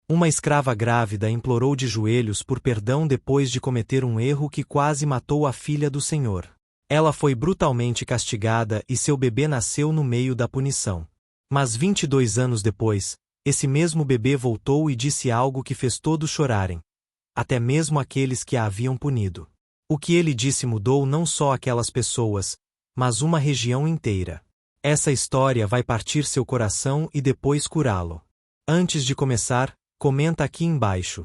Uma escrava grávida implorou de joelhos por perdão depois de cometer um erro que quase matou a filha do senhor. Ela foi brutalmente castigada e seu bebê nasceu no meio da punição. Mas 22 anos depois, esse mesmo bebê voltou e disse algo que fez todos chorarem, até mesmo aqueles que a haviam punido. O que ele disse mudou não só aquelas pessoas, mas uma região inteira. Essa história vai partir seu coração e depois curá-lo. Antes de começar, comenta aqui embaixo.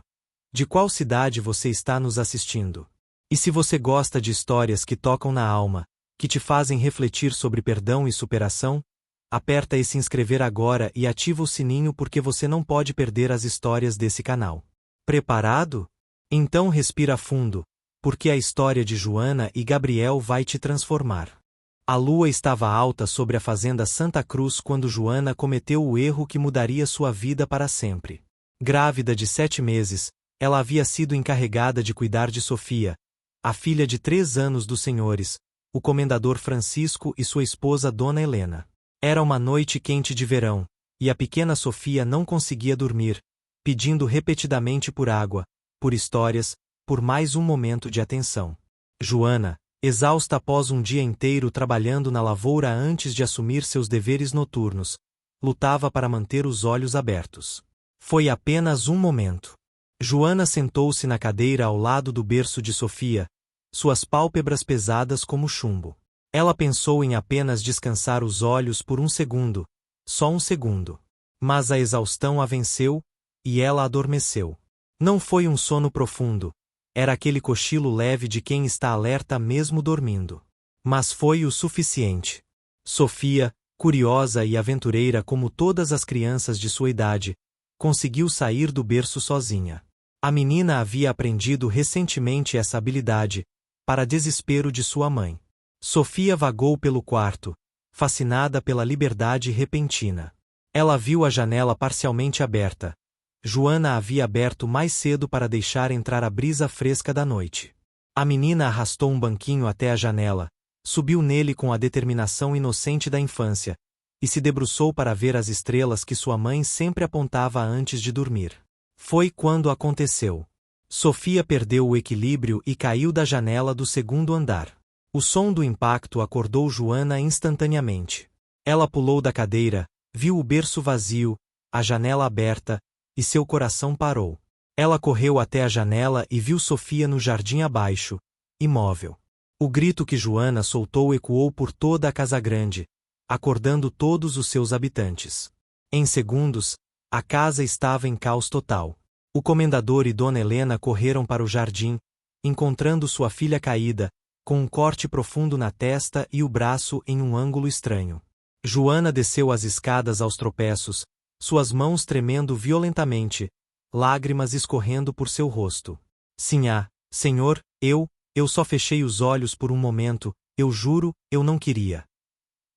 De qual cidade você está nos assistindo? E se você gosta de histórias que tocam na alma, que te fazem refletir sobre perdão e superação, aperta esse inscrever agora e ativa o sininho porque você não pode perder as histórias desse canal. Preparado? Então respira fundo, porque a história de Joana e Gabriel vai te transformar. A lua estava alta sobre a fazenda Santa Cruz quando Joana cometeu o erro que mudaria sua vida para sempre. Grávida de 7 meses, ela havia sido encarregada de cuidar de Sofia, a filha de 3 anos dos senhores, o comendador Francisco e sua esposa Dona Helena. Era uma noite quente de verão, e a pequena Sofia não conseguia dormir, pedindo repetidamente por água, por histórias, por mais um momento de atenção. Joana, exausta após um dia inteiro trabalhando na lavoura antes de assumir seus deveres noturnos, lutava para manter os olhos abertos. Foi apenas um momento. Joana sentou-se na cadeira ao lado do berço de Sofia, suas pálpebras pesadas como chumbo. Ela pensou em apenas descansar os olhos por um segundo, só um segundo. Mas a exaustão a venceu, e ela adormeceu. Não foi um sono profundo, era aquele cochilo leve de quem está alerta mesmo dormindo. Mas foi o suficiente. Sofia, curiosa e aventureira como todas as crianças de sua idade, conseguiu sair do berço sozinha. A menina havia aprendido recentemente essa habilidade, para desespero de sua mãe. Sofia vagou pelo quarto, fascinada pela liberdade repentina. Ela viu a janela parcialmente aberta. Joana a havia aberto mais cedo para deixar entrar a brisa fresca da noite. A menina arrastou um banquinho até a janela, subiu nele com a determinação inocente da infância, e se debruçou para ver as estrelas que sua mãe sempre apontava antes de dormir. Foi quando aconteceu. Sofia perdeu o equilíbrio e caiu da janela do segundo andar. O som do impacto acordou Joana instantaneamente. Ela pulou da cadeira, viu o berço vazio, a janela aberta, e seu coração parou. Ela correu até a janela e viu Sofia no jardim abaixo, imóvel. O grito que Joana soltou ecoou por toda a casa grande, acordando todos os seus habitantes. Em segundos, a casa estava em caos total. O comendador e Dona Helena correram para o jardim, encontrando sua filha caída, com um corte profundo na testa e o braço em um ângulo estranho. Joana desceu as escadas aos tropeços, suas mãos tremendo violentamente, lágrimas escorrendo por seu rosto. Senhor, eu só fechei os olhos por um momento, eu juro, eu não queria.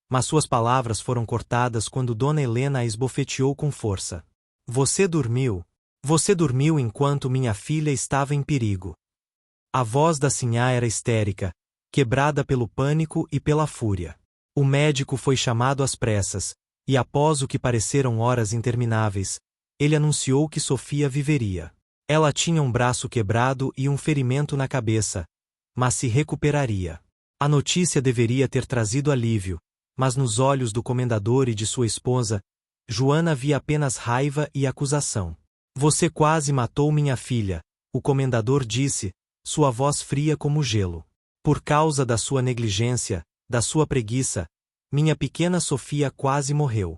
Mas suas palavras foram cortadas quando Dona Helena a esbofeteou com força. Você dormiu enquanto minha filha estava em perigo. A voz da sinhá era histérica, quebrada pelo pânico e pela fúria. O médico foi chamado às pressas, e após o que pareceram horas intermináveis, ele anunciou que Sofia viveria. Ela tinha um braço quebrado e um ferimento na cabeça, mas se recuperaria. A notícia deveria ter trazido alívio, mas nos olhos do comendador e de sua esposa, Joana via apenas raiva e acusação. Você quase matou minha filha, o comendador disse, sua voz fria como gelo. Por causa da sua negligência, da sua preguiça, minha pequena Sofia quase morreu.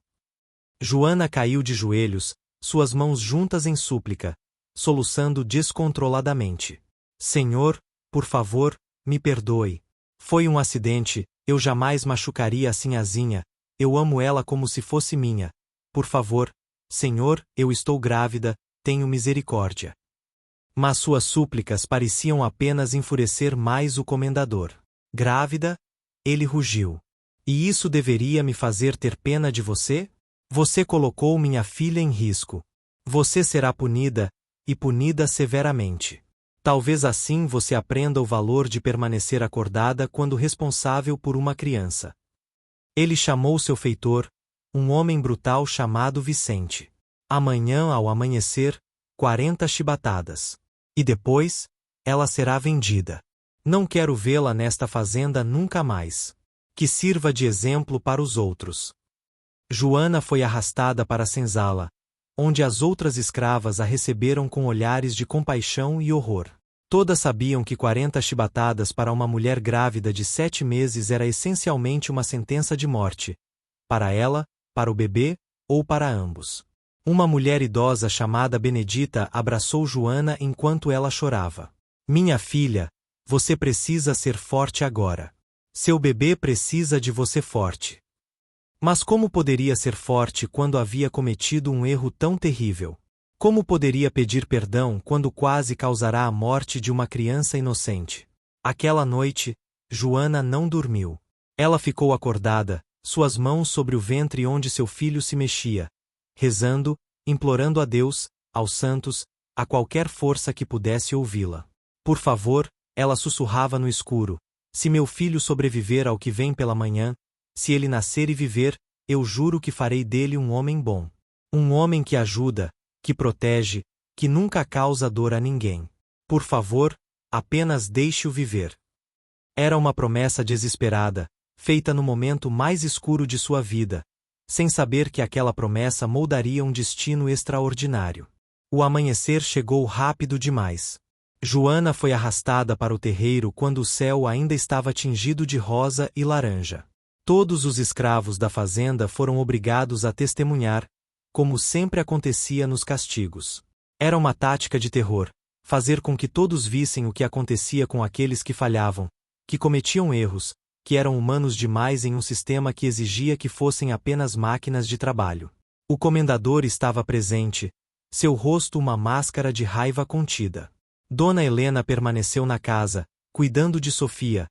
Joana caiu de joelhos, suas mãos juntas em súplica, soluçando descontroladamente. Senhor, por favor, me perdoe. Foi um acidente, eu jamais machucaria a sinhazinha, eu amo ela como se fosse minha. Por favor, Senhor, eu estou grávida, tenho misericórdia. Mas suas súplicas pareciam apenas enfurecer mais o comendador. Grávida? Ele rugiu. E isso deveria me fazer ter pena de você? Você colocou minha filha em risco. Você será punida, e punida severamente. Talvez assim você aprenda o valor de permanecer acordada quando responsável por uma criança. Ele chamou seu feitor, um homem brutal chamado Vicente. Amanhã ao amanhecer, 40 chibatadas. E depois, ela será vendida. Não quero vê-la nesta fazenda nunca mais. Que sirva de exemplo para os outros. Joana foi arrastada para a senzala, onde as outras escravas a receberam com olhares de compaixão e horror. Todas sabiam que 40 chibatadas para uma mulher grávida de 7 meses era essencialmente uma sentença de morte. Para ela, para o bebê, ou para ambos. Uma mulher idosa chamada Benedita abraçou Joana enquanto ela chorava. Minha filha, você precisa ser forte agora. Seu bebê precisa de você forte. Mas como poderia ser forte quando havia cometido um erro tão terrível? Como poderia pedir perdão quando quase causará a morte de uma criança inocente? Aquela noite, Joana não dormiu. Ela ficou acordada, suas mãos sobre o ventre onde seu filho se mexia, rezando, implorando a Deus, aos santos, a qualquer força que pudesse ouvi-la. Por favor, ela sussurrava no escuro, se meu filho sobreviver ao que vem pela manhã, se ele nascer e viver, eu juro que farei dele um homem bom. Um homem que ajuda, que protege, que nunca causa dor a ninguém. Por favor, apenas deixe-o viver. Era uma promessa desesperada, feita no momento mais escuro de sua vida, sem saber que aquela promessa moldaria um destino extraordinário. O amanhecer chegou rápido demais. Joana foi arrastada para o terreiro quando o céu ainda estava tingido de rosa e laranja. Todos os escravos da fazenda foram obrigados a testemunhar, como sempre acontecia nos castigos. Era uma tática de terror, fazer com que todos vissem o que acontecia com aqueles que falhavam, que cometiam erros, que eram humanos demais em um sistema que exigia que fossem apenas máquinas de trabalho. O comendador estava presente, seu rosto uma máscara de raiva contida. Dona Helena permaneceu na casa, cuidando de Sofia,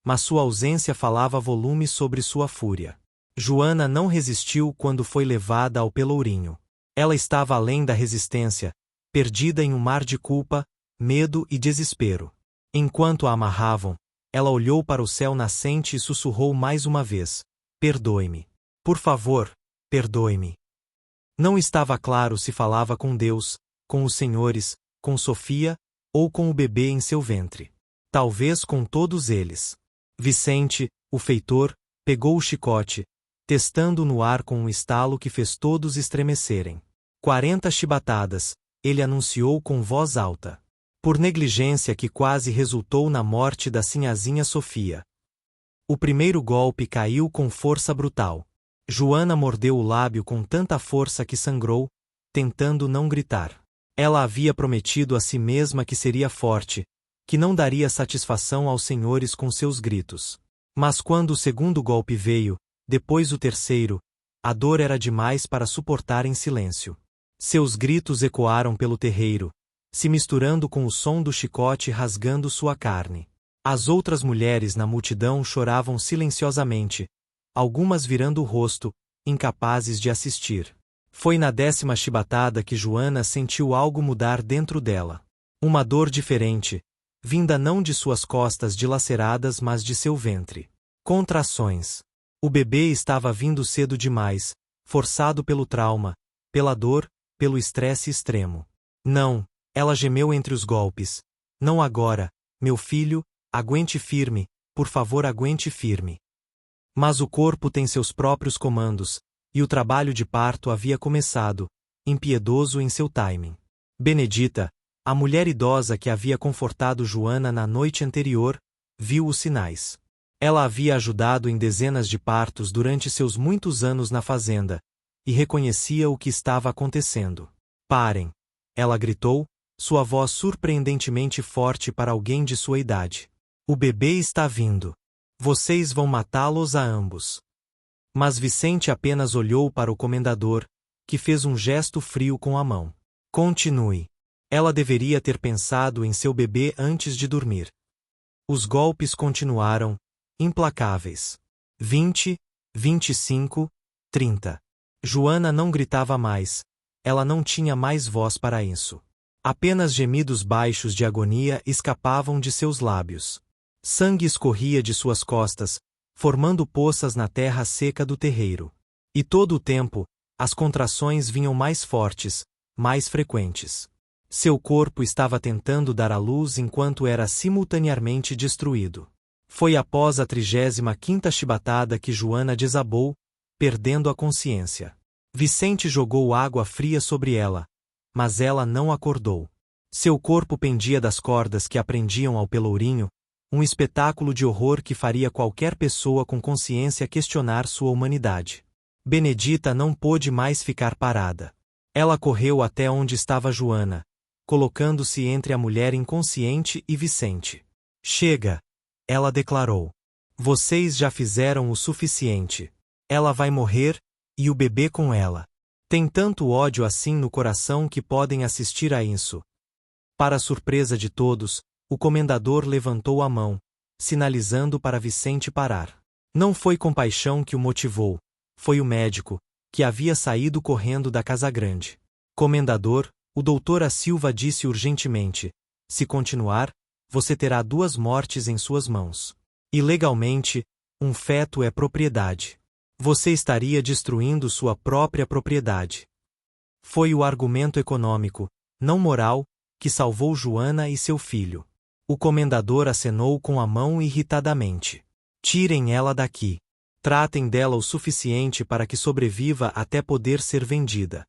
mas sua ausência falava volumes sobre sua fúria. Joana não resistiu quando foi levada ao pelourinho. Ela estava além da resistência, perdida em um mar de culpa, medo e desespero. Enquanto a amarravam, ela olhou para o céu nascente e sussurrou mais uma vez: perdoe-me. Por favor, perdoe-me. Não estava claro se falava com Deus, com os senhores, com Sofia, ou com o bebê em seu ventre. Talvez com todos eles. Vicente, o feitor, pegou o chicote, testando no ar com um estalo que fez todos estremecerem. 40 chibatadas, ele anunciou com voz alta. Por negligência que quase resultou na morte da sinhazinha Sofia. O primeiro golpe caiu com força brutal. Joana mordeu o lábio com tanta força que sangrou, tentando não gritar. Ela havia prometido a si mesma que seria forte, que não daria satisfação aos senhores com seus gritos. Mas quando o segundo golpe veio, depois o terceiro, a dor era demais para suportar em silêncio. Seus gritos ecoaram pelo terreiro, se misturando com o som do chicote rasgando sua carne. As outras mulheres na multidão choravam silenciosamente, algumas virando o rosto, incapazes de assistir. Foi na 10ª chibatada que Joana sentiu algo mudar dentro dela. Uma dor diferente, vinda não de suas costas dilaceradas mas de seu ventre. Contrações. O bebê estava vindo cedo demais, forçado pelo trauma, pela dor, pelo estresse extremo. Não, ela gemeu entre os golpes. Não agora, meu filho, aguente firme, por favor aguente firme. Mas o corpo tem seus próprios comandos, e o trabalho de parto havia começado, impiedoso em seu timing. Benedita, a mulher idosa que havia confortado Joana na noite anterior, viu os sinais. Ela havia ajudado em dezenas de partos durante seus muitos anos na fazenda, e reconhecia o que estava acontecendo. Parem! Ela gritou, sua voz surpreendentemente forte para alguém de sua idade. O bebê está vindo. Vocês vão matá-los a ambos. Mas Vicente apenas olhou para o comendador, que fez um gesto frio com a mão. Continue. Ela deveria ter pensado em seu bebê antes de dormir. Os golpes continuaram, implacáveis. 20, 25, 30. Joana não gritava mais, ela não tinha mais voz para isso. Apenas gemidos baixos de agonia escapavam de seus lábios. Sangue escorria de suas costas, formando poças na terra seca do terreiro. E todo o tempo, as contrações vinham mais fortes, mais frequentes. Seu corpo estava tentando dar à luz enquanto era simultaneamente destruído. Foi após a 35ª chibatada que Joana desabou, perdendo a consciência. Vicente jogou água fria sobre ela, mas ela não acordou. Seu corpo pendia das cordas que a prendiam ao pelourinho, um espetáculo de horror que faria qualquer pessoa com consciência questionar sua humanidade. Benedita não pôde mais ficar parada. Ela correu até onde estava Joana, colocando-se entre a mulher inconsciente e Vicente. Chega! Ela declarou. Vocês já fizeram o suficiente. Ela vai morrer, e o bebê com ela. Tem tanto ódio assim no coração que podem assistir a isso. Para a surpresa de todos, o comendador levantou a mão, sinalizando para Vicente parar. Não foi compaixão que o motivou, foi o médico, que havia saído correndo da casa grande. Comendador, o doutor A. Silva disse urgentemente, se continuar, você terá 2 mortes em suas mãos. E legalmente, um feto é propriedade. Você estaria destruindo sua própria propriedade. Foi o argumento econômico, não moral, que salvou Joana e seu filho. O comendador acenou com a mão irritadamente. Tirem ela daqui. Tratem dela o suficiente para que sobreviva até poder ser vendida.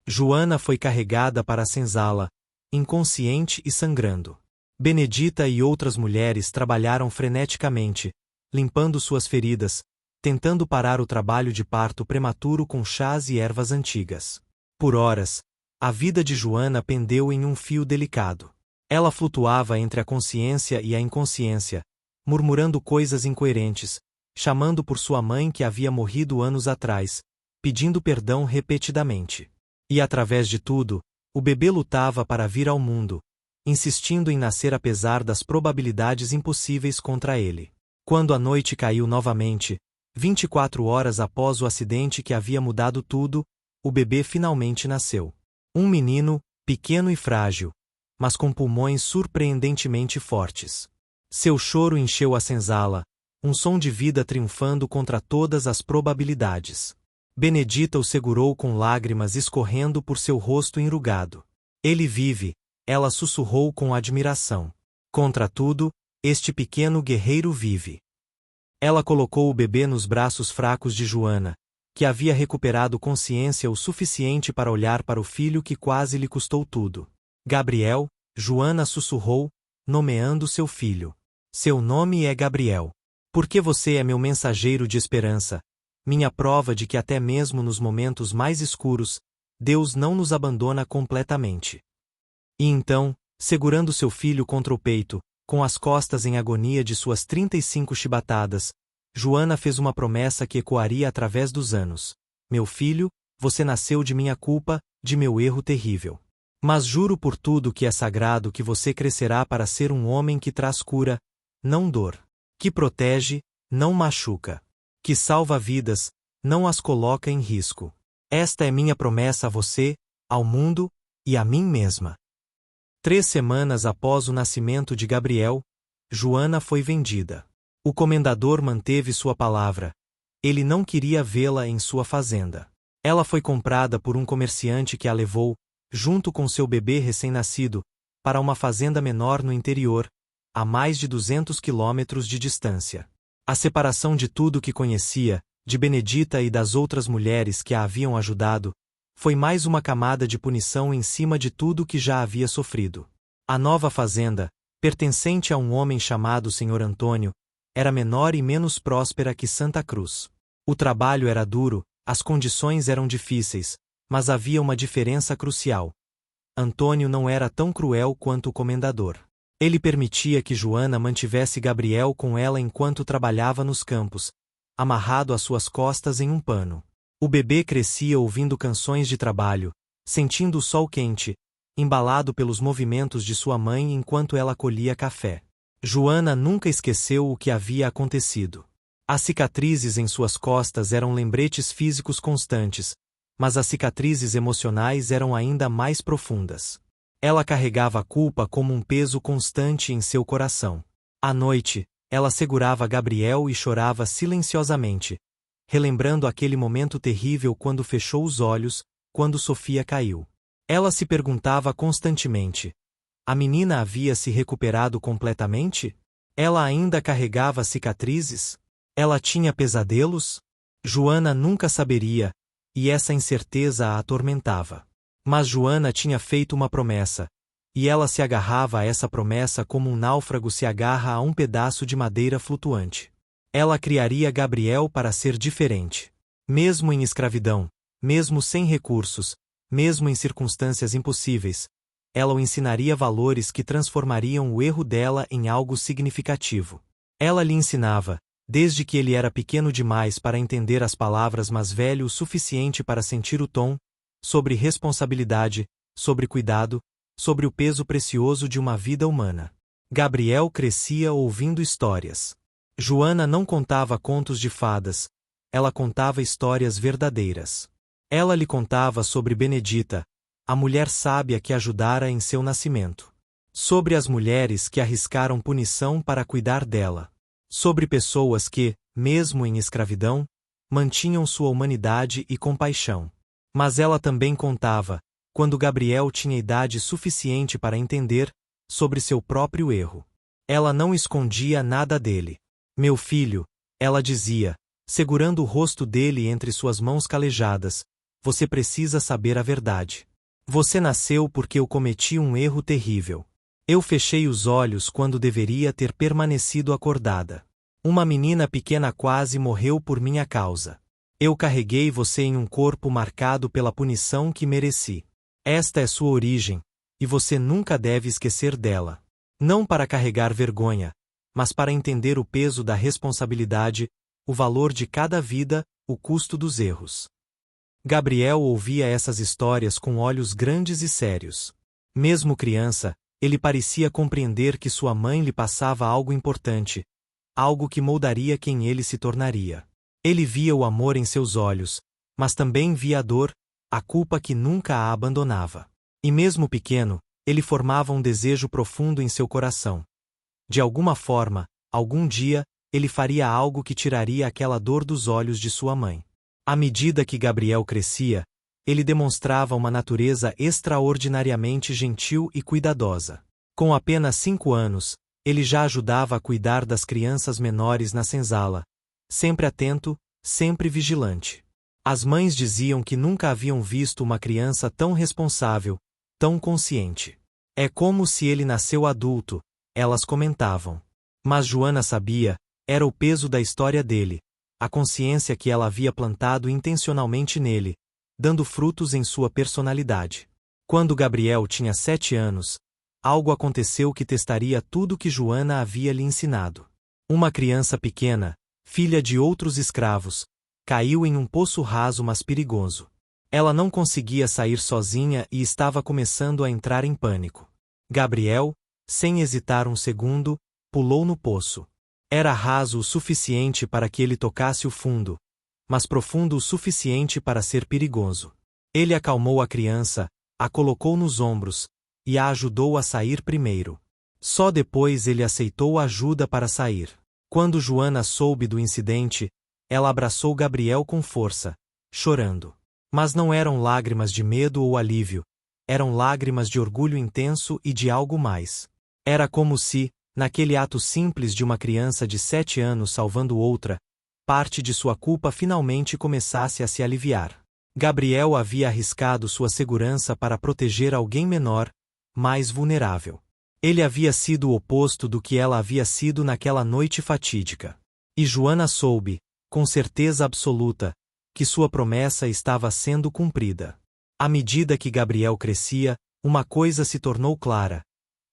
Joana foi carregada para a senzala, inconsciente e sangrando. Benedita e outras mulheres trabalharam freneticamente, limpando suas feridas, tentando parar o trabalho de parto prematuro com chás e ervas antigas. Por horas, a vida de Joana pendeu em um fio delicado. Ela flutuava entre a consciência e a inconsciência, murmurando coisas incoerentes, chamando por sua mãe que havia morrido anos atrás, pedindo perdão repetidamente. E através de tudo, o bebê lutava para vir ao mundo, insistindo em nascer apesar das probabilidades impossíveis contra ele. Quando a noite caiu novamente, 24 horas após o acidente que havia mudado tudo, o bebê finalmente nasceu. Um menino, pequeno e frágil, mas com pulmões surpreendentemente fortes. Seu choro encheu a senzala, um som de vida triunfando contra todas as probabilidades. Benedita o segurou com lágrimas escorrendo por seu rosto enrugado. Ele vive, ela sussurrou com admiração. Contra tudo, este pequeno guerreiro vive. Ela colocou o bebê nos braços fracos de Joana, que havia recuperado consciência o suficiente para olhar para o filho que quase lhe custou tudo. Gabriel, Joana sussurrou, nomeando seu filho. Seu nome é Gabriel. Porque você é meu mensageiro de esperança, minha prova de que até mesmo nos momentos mais escuros, Deus não nos abandona completamente. E então, segurando seu filho contra o peito, com as costas em agonia de suas 35 chibatadas, Joana fez uma promessa que ecoaria através dos anos. Meu filho, você nasceu de minha culpa, de meu erro terrível. Mas juro por tudo que é sagrado que você crescerá para ser um homem que traz cura, não dor. Que protege, não machuca. Que salva vidas, não as coloca em risco. Esta é minha promessa a você, ao mundo, e a mim mesma. 3 semanas após o nascimento de Gabriel, Joana foi vendida. O comendador manteve sua palavra. Ele não queria vê-la em sua fazenda. Ela foi comprada por um comerciante que a levou, junto com seu bebê recém-nascido, para uma fazenda menor no interior, a mais de 200 quilômetros de distância. A separação de tudo que conhecia, de Benedita e das outras mulheres que a haviam ajudado, foi mais uma camada de punição em cima de tudo que já havia sofrido. A nova fazenda, pertencente a um homem chamado Sr. Antônio, era menor e menos próspera que Santa Cruz. O trabalho era duro, as condições eram difíceis, mas havia uma diferença crucial. Antônio não era tão cruel quanto o comendador. Ele permitia que Joana mantivesse Gabriel com ela enquanto trabalhava nos campos, amarrado às suas costas em um pano. O bebê crescia ouvindo canções de trabalho, sentindo o sol quente, embalado pelos movimentos de sua mãe enquanto ela colhia café. Joana nunca esqueceu o que havia acontecido. As cicatrizes em suas costas eram lembretes físicos constantes, mas as cicatrizes emocionais eram ainda mais profundas. Ela carregava a culpa como um peso constante em seu coração. À noite, ela segurava Gabriel e chorava silenciosamente, relembrando aquele momento terrível quando fechou os olhos, quando Sofia caiu. Ela se perguntava constantemente: a menina havia se recuperado completamente? Ela ainda carregava cicatrizes? Ela tinha pesadelos? Joana nunca saberia, e essa incerteza a atormentava. Mas Joana tinha feito uma promessa, e ela se agarrava a essa promessa como um náufrago se agarra a um pedaço de madeira flutuante. Ela criaria Gabriel para ser diferente. Mesmo em escravidão, mesmo sem recursos, mesmo em circunstâncias impossíveis, ela o ensinaria valores que transformariam o erro dela em algo significativo. Ela lhe ensinava, desde que ele era pequeno demais para entender as palavras mas velho o suficiente para sentir o tom, sobre responsabilidade, sobre cuidado, sobre o peso precioso de uma vida humana. Gabriel crescia ouvindo histórias. Joana não contava contos de fadas, ela contava histórias verdadeiras. Ela lhe contava sobre Benedita, a mulher sábia que ajudara em seu nascimento. Sobre as mulheres que arriscaram punição para cuidar dela. Sobre pessoas que, mesmo em escravidão, mantinham sua humanidade e compaixão. Mas ela também contava, quando Gabriel tinha idade suficiente para entender, sobre seu próprio erro. Ela não escondia nada dele. Meu filho, ela dizia, segurando o rosto dele entre suas mãos calejadas, você precisa saber a verdade. Você nasceu porque eu cometi um erro terrível. Eu fechei os olhos quando deveria ter permanecido acordada. Uma menina pequena quase morreu por minha causa. Eu carreguei você em um corpo marcado pela punição que mereci. Esta é sua origem, e você nunca deve esquecer dela. Não para carregar vergonha, mas para entender o peso da responsabilidade, o valor de cada vida, o custo dos erros. Gabriel ouvia essas histórias com olhos grandes e sérios. Mesmo criança, ele parecia compreender que sua mãe lhe passava algo importante, algo que moldaria quem ele se tornaria. Ele via o amor em seus olhos, mas também via a dor, a culpa que nunca a abandonava. E mesmo pequeno, ele formava um desejo profundo em seu coração. De alguma forma, algum dia, ele faria algo que tiraria aquela dor dos olhos de sua mãe. À medida que Gabriel crescia, ele demonstrava uma natureza extraordinariamente gentil e cuidadosa. Com apenas 5 anos, ele já ajudava a cuidar das crianças menores na senzala, sempre atento, sempre vigilante. As mães diziam que nunca haviam visto uma criança tão responsável, tão consciente. É como se ele nasceu adulto, elas comentavam. Mas Joana sabia, era o peso da história dele, a consciência que ela havia plantado intencionalmente nele, dando frutos em sua personalidade. Quando Gabriel tinha 7 anos, algo aconteceu que testaria tudo que Joana havia lhe ensinado. Uma criança pequena, filha de outros escravos, caiu em um poço raso mas perigoso. Ela não conseguia sair sozinha e estava começando a entrar em pânico. Gabriel, sem hesitar um segundo, pulou no poço. Era raso o suficiente para que ele tocasse o fundo, mas profundo o suficiente para ser perigoso. Ele acalmou a criança, a colocou nos ombros, e a ajudou a sair primeiro. Só depois ele aceitou ajuda para sair. Quando Joana soube do incidente, ela abraçou Gabriel com força, chorando. Mas não eram lágrimas de medo ou alívio, eram lágrimas de orgulho intenso e de algo mais. Era como se, naquele ato simples de uma criança de 7 anos salvando outra, parte de sua culpa finalmente começasse a se aliviar. Gabriel havia arriscado sua segurança para proteger alguém menor, mais vulnerável. Ele havia sido o oposto do que ela havia sido naquela noite fatídica. E Joana soube, com certeza absoluta, que sua promessa estava sendo cumprida. À medida que Gabriel crescia, uma coisa se tornou clara.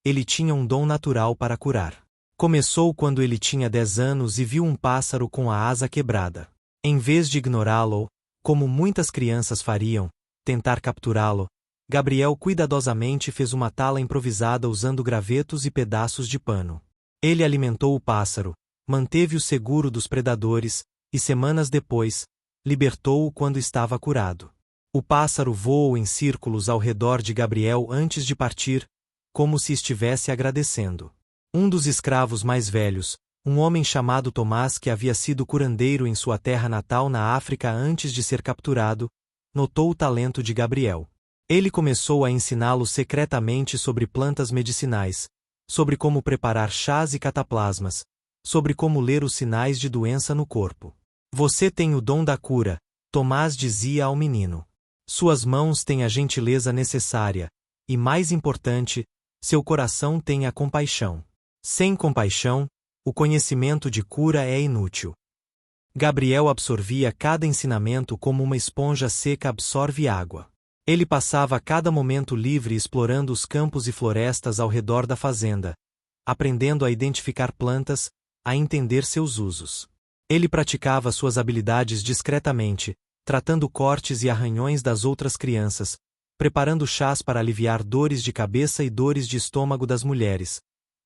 Ele tinha um dom natural para curar. Começou quando ele tinha 10 anos e viu um pássaro com a asa quebrada. Em vez de ignorá-lo, como muitas crianças fariam, tentar capturá-lo, Gabriel cuidadosamente fez uma tala improvisada usando gravetos e pedaços de pano. Ele alimentou o pássaro, manteve-o seguro dos predadores, e semanas depois, libertou-o quando estava curado. O pássaro voou em círculos ao redor de Gabriel antes de partir, como se estivesse agradecendo. Um dos escravos mais velhos, um homem chamado Tomás que havia sido curandeiro em sua terra natal na África antes de ser capturado, notou o talento de Gabriel. Ele começou a ensiná-lo secretamente sobre plantas medicinais, sobre como preparar chás e cataplasmas, sobre como ler os sinais de doença no corpo. Você tem o dom da cura, Tomás dizia ao menino. Suas mãos têm a gentileza necessária, e mais importante, seu coração tem a compaixão. Sem compaixão, o conhecimento de cura é inútil. Gabriel absorvia cada ensinamento como uma esponja seca absorve água. Ele passava cada momento livre explorando os campos e florestas ao redor da fazenda, aprendendo a identificar plantas, a entender seus usos. Ele praticava suas habilidades discretamente, tratando cortes e arranhões das outras crianças, preparando chás para aliviar dores de cabeça e dores de estômago das mulheres,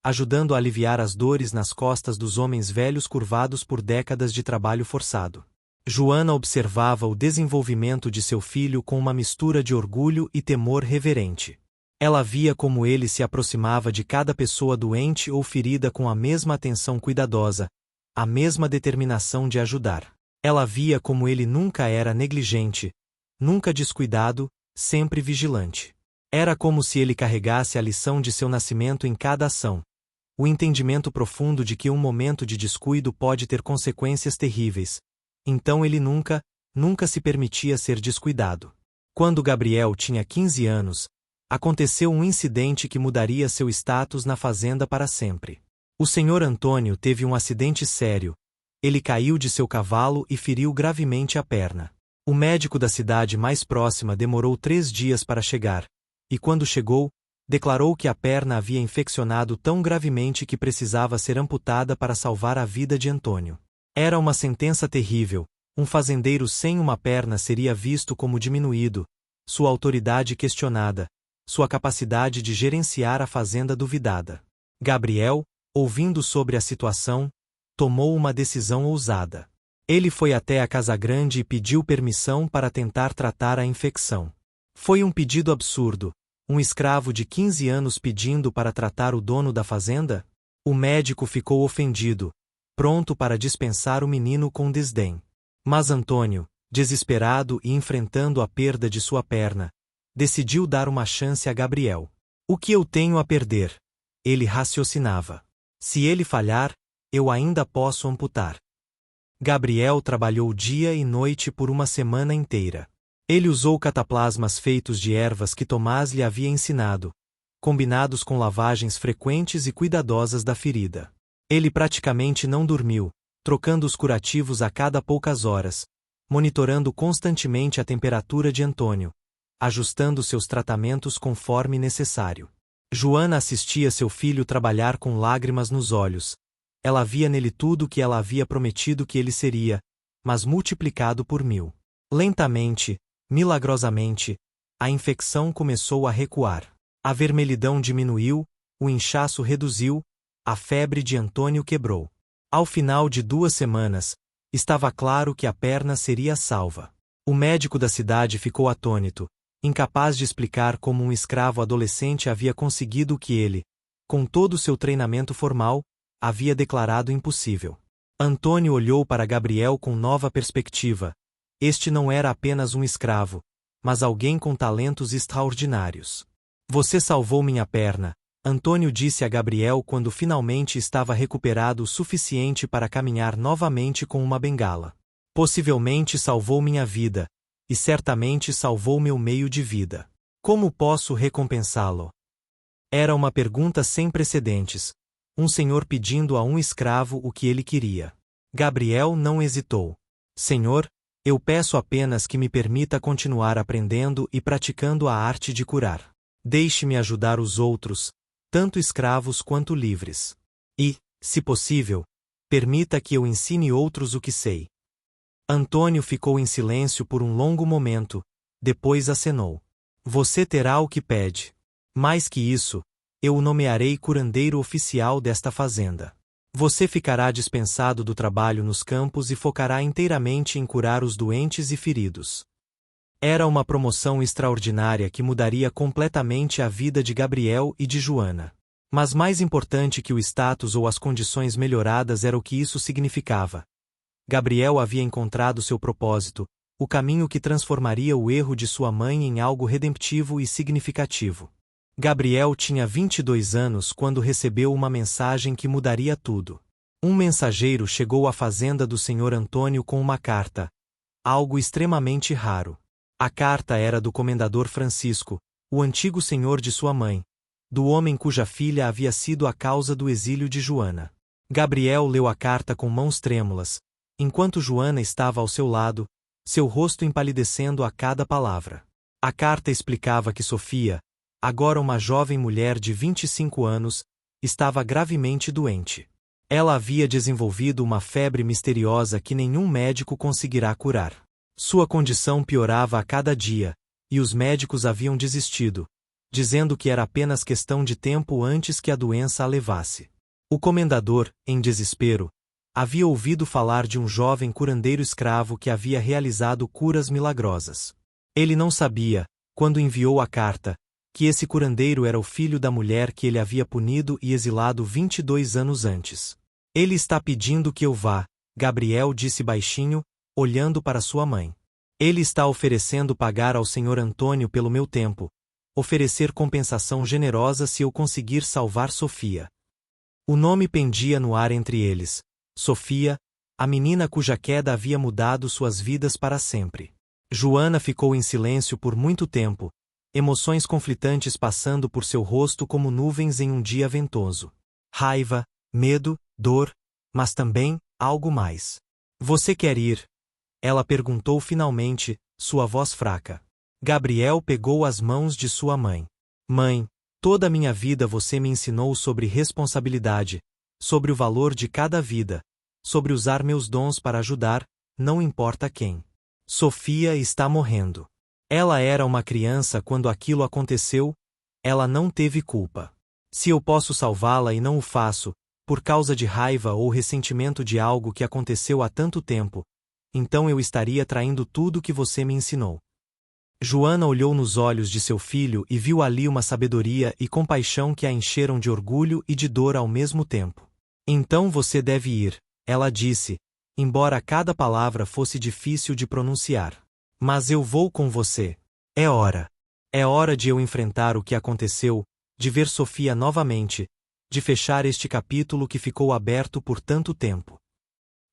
ajudando a aliviar as dores nas costas dos homens velhos curvados por décadas de trabalho forçado. Joana observava o desenvolvimento de seu filho com uma mistura de orgulho e temor reverente. Ela via como ele se aproximava de cada pessoa doente ou ferida com a mesma atenção cuidadosa, a mesma determinação de ajudar. Ela via como ele nunca era negligente, nunca descuidado, sempre vigilante. Era como se ele carregasse a lição de seu nascimento em cada ação, o entendimento profundo de que um momento de descuido pode ter consequências terríveis. Então ele nunca se permitia ser descuidado. Quando Gabriel tinha 15 anos, aconteceu um incidente que mudaria seu status na fazenda para sempre. O senhor Antônio teve um acidente sério. Ele caiu de seu cavalo e feriu gravemente a perna. O médico da cidade mais próxima demorou 3 dias para chegar, e quando chegou, declarou que a perna havia infeccionado tão gravemente que precisava ser amputada para salvar a vida de Antônio. Era uma sentença terrível. Um fazendeiro sem uma perna seria visto como diminuído, sua autoridade questionada, sua capacidade de gerenciar a fazenda duvidada. Gabriel, ouvindo sobre a situação, tomou uma decisão ousada. Ele foi até a casa grande e pediu permissão para tentar tratar a infecção. Foi um pedido absurdo, um escravo de 15 anos pedindo para tratar o dono da fazenda? O médico ficou ofendido, pronto para dispensar o menino com desdém. Mas Antônio, desesperado e enfrentando a perda de sua perna, decidiu dar uma chance a Gabriel. O que eu tenho a perder? Ele raciocinava. Se ele falhar, eu ainda posso amputar. Gabriel trabalhou dia e noite por uma semana inteira. Ele usou cataplasmas feitos de ervas que Tomás lhe havia ensinado, combinados com lavagens frequentes e cuidadosas da ferida. Ele praticamente não dormiu, trocando os curativos a cada poucas horas, monitorando constantemente a temperatura de Antônio, ajustando seus tratamentos conforme necessário. Joana assistia seu filho trabalhar com lágrimas nos olhos. Ela via nele tudo o que ela havia prometido que ele seria, mas multiplicado por 1000. Lentamente, milagrosamente, a infecção começou a recuar. A vermelhidão diminuiu, o inchaço reduziu, a febre de Antônio quebrou. Ao final de 2 semanas, estava claro que a perna seria salva. O médico da cidade ficou atônito, incapaz de explicar como um escravo adolescente havia conseguido o que ele, com todo o seu treinamento formal, havia declarado impossível. Antônio olhou para Gabriel com nova perspectiva. Este não era apenas um escravo, mas alguém com talentos extraordinários. Você salvou minha perna, Antônio disse a Gabriel quando finalmente estava recuperado o suficiente para caminhar novamente com uma bengala. Possivelmente salvou minha vida, e certamente salvou meu meio de vida. Como posso recompensá-lo? Era uma pergunta sem precedentes. Um senhor pedindo a um escravo o que ele queria. Gabriel não hesitou. Senhor, eu peço apenas que me permita continuar aprendendo e praticando a arte de curar. Deixe-me ajudar os outros, tanto escravos quanto livres. E, se possível, permita que eu ensine outros o que sei. Antônio ficou em silêncio por um longo momento, depois acenou. Você terá o que pede. Mais que isso, eu o nomearei curandeiro oficial desta fazenda. Você ficará dispensado do trabalho nos campos e focará inteiramente em curar os doentes e feridos. Era uma promoção extraordinária que mudaria completamente a vida de Gabriel e de Joana. Mas mais importante que o status ou as condições melhoradas era o que isso significava. Gabriel havia encontrado seu propósito, o caminho que transformaria o erro de sua mãe em algo redemptivo e significativo. Gabriel tinha 22 anos quando recebeu uma mensagem que mudaria tudo. Um mensageiro chegou à fazenda do Sr. Antônio com uma carta, algo extremamente raro. A carta era do comendador Francisco, o antigo senhor de sua mãe, do homem cuja filha havia sido a causa do exílio de Joana. Gabriel leu a carta com mãos trêmulas, enquanto Joana estava ao seu lado, seu rosto empalidecendo a cada palavra. A carta explicava que Sofia, agora uma jovem mulher de 25 anos, estava gravemente doente. Ela havia desenvolvido uma febre misteriosa que nenhum médico conseguirá curar. Sua condição piorava a cada dia, e os médicos haviam desistido, dizendo que era apenas questão de tempo antes que a doença a levasse. O comendador, em desespero, havia ouvido falar de um jovem curandeiro escravo que havia realizado curas milagrosas. Ele não sabia, quando enviou a carta, que esse curandeiro era o filho da mulher que ele havia punido e exilado 22 anos antes. Ele está pedindo que eu vá, Gabriel disse baixinho, olhando para sua mãe. Ele está oferecendo pagar ao Sr. Antônio pelo meu tempo, oferecer compensação generosa se eu conseguir salvar Sofia. O nome pendia no ar entre eles. Sofia, a menina cuja queda havia mudado suas vidas para sempre. Joana ficou em silêncio por muito tempo, emoções conflitantes passando por seu rosto como nuvens em um dia ventoso. Raiva, medo, dor, mas também algo mais. Você quer ir? Ela perguntou finalmente, sua voz fraca. Gabriel pegou as mãos de sua mãe. Mãe, toda a minha vida você me ensinou sobre responsabilidade, sobre o valor de cada vida, sobre usar meus dons para ajudar, não importa quem. Sofia está morrendo. Ela era uma criança quando aquilo aconteceu, ela não teve culpa. Se eu posso salvá-la e não o faço, por causa de raiva ou ressentimento de algo que aconteceu há tanto tempo, então eu estaria traindo tudo que você me ensinou. Joana olhou nos olhos de seu filho e viu ali uma sabedoria e compaixão que a encheram de orgulho e de dor ao mesmo tempo. Então você deve ir, ela disse, embora cada palavra fosse difícil de pronunciar. Mas eu vou com você. É hora. É hora de eu enfrentar o que aconteceu, de ver Sofia novamente, de fechar este capítulo que ficou aberto por tanto tempo.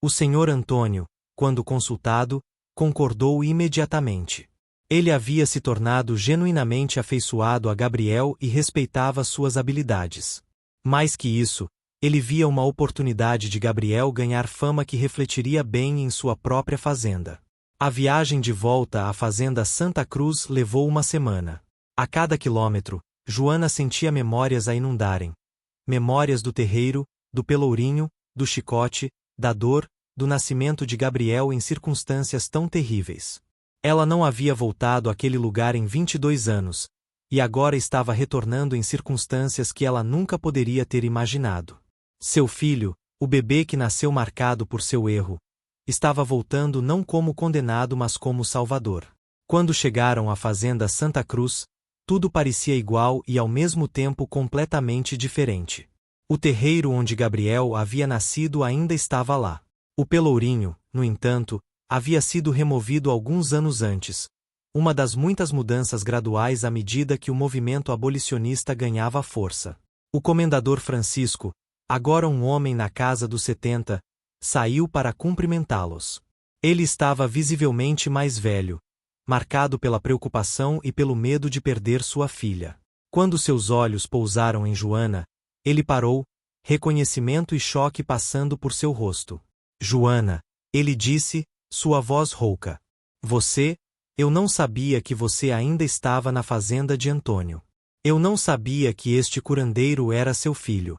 O Sr. Antônio, quando consultado, concordou imediatamente. Ele havia se tornado genuinamente afeiçoado a Gabriel e respeitava suas habilidades. Mais que isso, ele via uma oportunidade de Gabriel ganhar fama que refletiria bem em sua própria fazenda. A viagem de volta à fazenda Santa Cruz levou uma semana. A cada quilômetro, Joana sentia memórias a inundarem. Memórias do terreiro, do pelourinho, do chicote, da dor, do nascimento de Gabriel em circunstâncias tão terríveis. Ela não havia voltado àquele lugar em 22 anos, e agora estava retornando em circunstâncias que ela nunca poderia ter imaginado. Seu filho, o bebê que nasceu marcado por seu erro, estava voltando não como condenado mas como salvador. Quando chegaram à fazenda Santa Cruz, tudo parecia igual e ao mesmo tempo completamente diferente. O terreiro onde Gabriel havia nascido ainda estava lá. O pelourinho, no entanto, havia sido removido alguns anos antes, uma das muitas mudanças graduais à medida que o movimento abolicionista ganhava força. O comendador Francisco, agora um homem na casa dos 70, saiu para cumprimentá-los. Ele estava visivelmente mais velho, marcado pela preocupação e pelo medo de perder sua filha. Quando seus olhos pousaram em Joana, ele parou, reconhecimento e choque passando por seu rosto. Joana, ele disse, sua voz rouca. Eu não sabia que você ainda estava na fazenda de Antônio. Eu não sabia que este curandeiro era seu filho.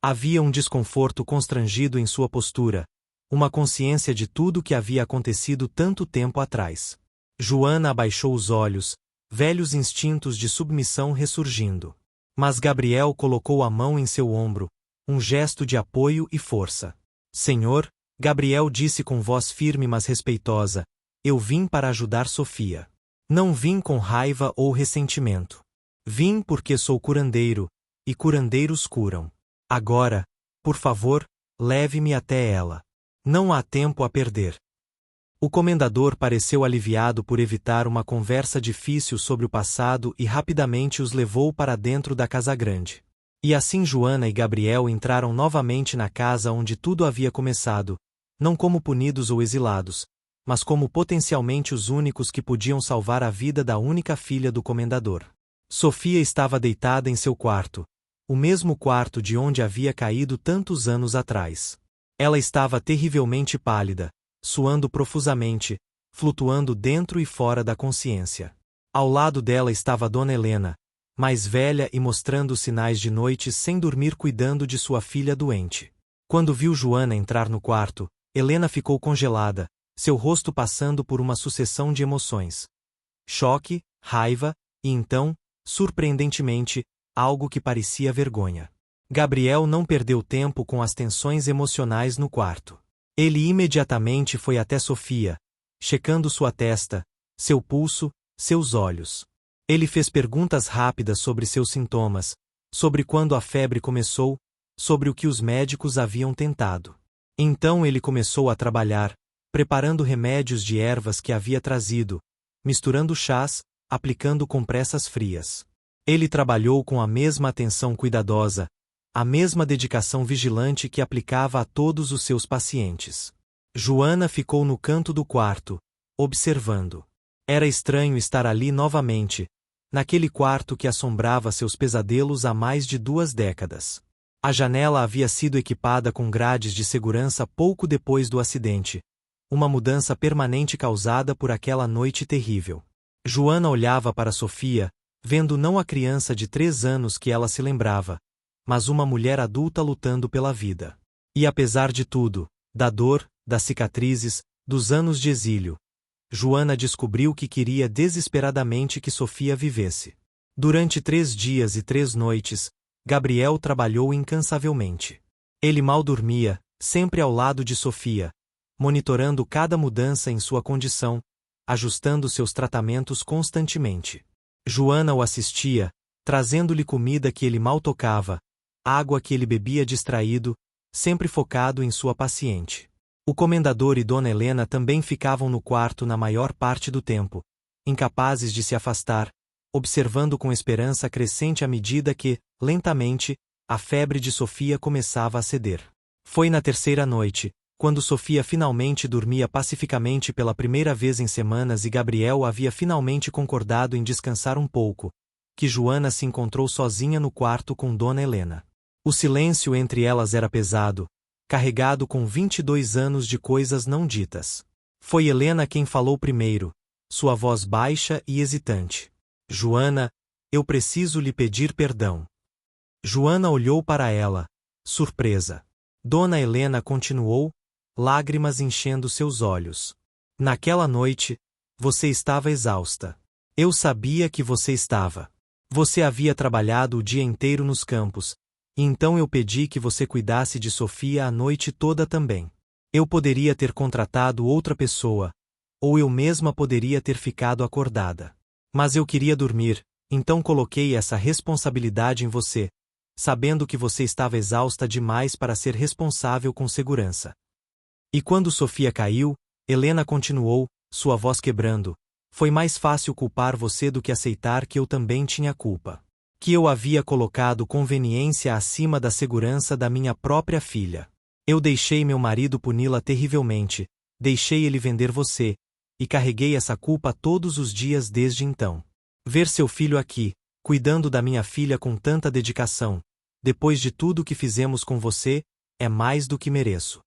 Havia um desconforto constrangido em sua postura, uma consciência de tudo que havia acontecido tanto tempo atrás. Joana abaixou os olhos, velhos instintos de submissão ressurgindo. Mas Gabriel colocou a mão em seu ombro, um gesto de apoio e força. Senhor, Gabriel disse com voz firme mas respeitosa, eu vim para ajudar Sofia. Não vim com raiva ou ressentimento. Vim porque sou curandeiro, e curandeiros curam. Agora, por favor, leve-me até ela. Não há tempo a perder. O comendador pareceu aliviado por evitar uma conversa difícil sobre o passado e rapidamente os levou para dentro da casa grande. E assim Joana e Gabriel entraram novamente na casa onde tudo havia começado, não como punidos ou exilados, mas como potencialmente os únicos que podiam salvar a vida da única filha do comendador. Sofia estava deitada em seu quarto, o mesmo quarto de onde havia caído tantos anos atrás. Ela estava terrivelmente pálida, suando profusamente, flutuando dentro e fora da consciência. Ao lado dela estava Dona Helena, mais velha e mostrando sinais de noites sem dormir cuidando de sua filha doente. Quando viu Joana entrar no quarto, Helena ficou congelada, seu rosto passando por uma sucessão de emoções. Choque, raiva, e então, surpreendentemente, algo que parecia vergonha. Gabriel não perdeu tempo com as tensões emocionais no quarto. Ele imediatamente foi até Sofia, checando sua testa, seu pulso, seus olhos. Ele fez perguntas rápidas sobre seus sintomas, sobre quando a febre começou, sobre o que os médicos haviam tentado. Então ele começou a trabalhar, preparando remédios de ervas que havia trazido, misturando chás, aplicando compressas frias. Ele trabalhou com a mesma atenção cuidadosa, a mesma dedicação vigilante que aplicava a todos os seus pacientes. Joana ficou no canto do quarto, observando. Era estranho estar ali novamente, naquele quarto que assombrava seus pesadelos há mais de 2 décadas. A janela havia sido equipada com grades de segurança pouco depois do acidente, uma mudança permanente causada por aquela noite terrível. Joana olhava para Sofia, vendo não a criança de 3 anos que ela se lembrava, mas uma mulher adulta lutando pela vida. E apesar de tudo, da dor, das cicatrizes, dos anos de exílio, Joana descobriu que queria desesperadamente que Sofia vivesse. Durante 3 dias e 3 noites, Gabriel trabalhou incansavelmente. Ele mal dormia, sempre ao lado de Sofia, monitorando cada mudança em sua condição, ajustando seus tratamentos constantemente. Joana o assistia, trazendo-lhe comida que ele mal tocava, água que ele bebia distraído, sempre focado em sua paciente. O comendador e Dona Helena também ficavam no quarto na maior parte do tempo, incapazes de se afastar, observando com esperança crescente à medida que, lentamente, a febre de Sofia começava a ceder. Foi na 3ª noite, quando Sofia finalmente dormia pacificamente pela primeira vez em semanas e Gabriel havia finalmente concordado em descansar um pouco, que Joana se encontrou sozinha no quarto com Dona Helena. O silêncio entre elas era pesado, carregado com 22 anos de coisas não ditas. Foi Helena quem falou primeiro, sua voz baixa e hesitante. Joana, eu preciso lhe pedir perdão. Joana olhou para ela, surpresa. Dona Helena continuou, lágrimas enchendo seus olhos. Naquela noite, você estava exausta. Eu sabia que você estava. Você havia trabalhado o dia inteiro nos campos, e então eu pedi que você cuidasse de Sofia a noite toda também. Eu poderia ter contratado outra pessoa, ou eu mesma poderia ter ficado acordada. Mas eu queria dormir, então coloquei essa responsabilidade em você, sabendo que você estava exausta demais para ser responsável com segurança. E quando Sofia caiu, Helena continuou, sua voz quebrando, foi mais fácil culpar você do que aceitar que eu também tinha culpa. Que eu havia colocado conveniência acima da segurança da minha própria filha. Eu deixei meu marido puni-la terrivelmente, deixei ele vender você, e carreguei essa culpa todos os dias desde então. Ver seu filho aqui, cuidando da minha filha com tanta dedicação, depois de tudo que fizemos com você, é mais do que mereço.